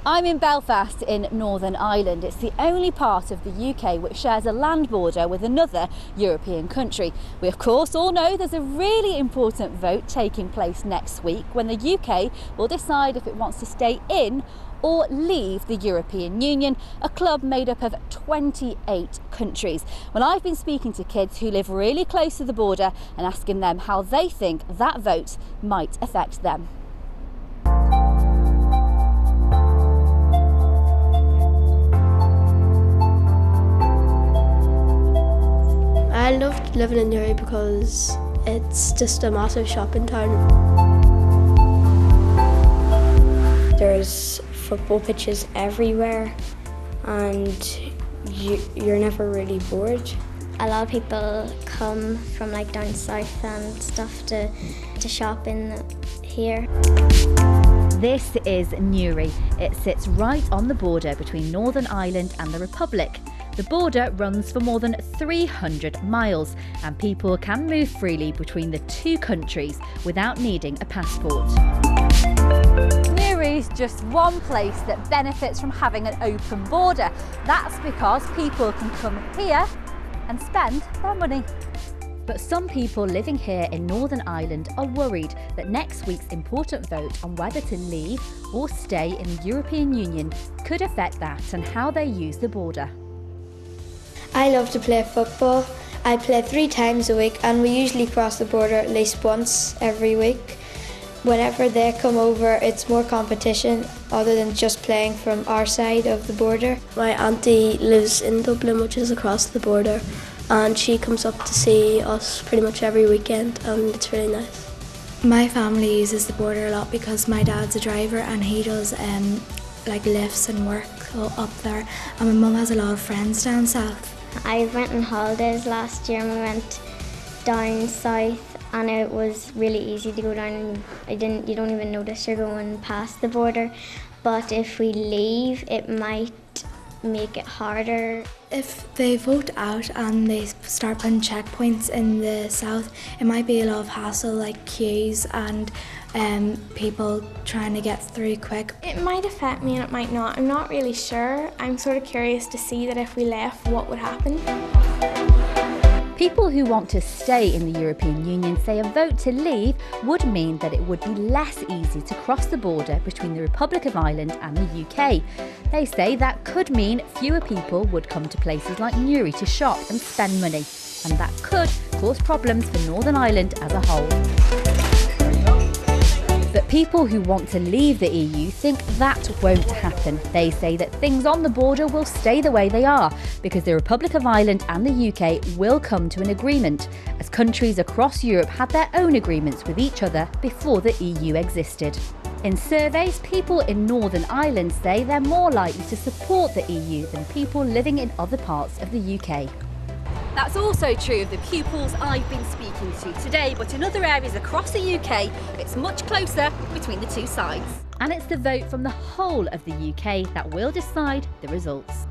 I'm in Belfast in Northern Ireland. It's the only part of the UK which shares a land border with another European country. We of course all know there's a really important vote taking place next week when the UK will decide if it wants to stay in or leave the European Union, a club made up of 28 countries. Well, I've been speaking to kids who live really close to the border and asking them how they think that vote might affect them. I loved living in Newry because it's just a massive shopping town. There's football pitches everywhere and you're never really bored. A lot of people come from like down south and stuff to shop in here. This is Newry. It sits right on the border between Northern Ireland and the Republic. The border runs for more than 300 miles and people can move freely between the two countries without needing a passport. Newry's just one place that benefits from having an open border. That's because people can come here and spend their money. But some people living here in Northern Ireland are worried that next week's important vote on whether to leave or stay in the European Union could affect that and how they use the border. I love to play football. I play 3 times a week and we usually cross the border at least once every week. Whenever they come over, it's more competition other than just playing from our side of the border. My auntie lives in Dublin, which is across the border, and she comes up to see us pretty much every weekend and it's really nice. My family uses the border a lot because my dad's a driver and he does like lifts and work up there, and my mum has a lot of friends down south. I went on holidays last year and we went down south and it was really easy to go down and you don't even notice you're going past the border. But if we leave, it might make it harder. If they vote out and they start putting checkpoints in the south, it might be a lot of hassle, like queues and people trying to get through quick. It might affect me and it might not. I'm not really sure. I'm sort of curious to see that if we left, what would happen. People who want to stay in the European Union say a vote to leave would mean that it would be less easy to cross the border between the Republic of Ireland and the UK. They say that could mean fewer people would come to places like Newry to shop and spend money, and that could cause problems for Northern Ireland as a whole. But people who want to leave the EU think that won't happen. They say that things on the border will stay the way they are because the Republic of Ireland and the UK will come to an agreement, as countries across Europe had their own agreements with each other before the EU existed. In surveys, people in Northern Ireland say they're more likely to support the EU than people living in other parts of the UK. That's also true of the pupils I've been speaking to today, but in other areas across the UK, it's much closer between the two sides. And it's the vote from the whole of the UK that will decide the results.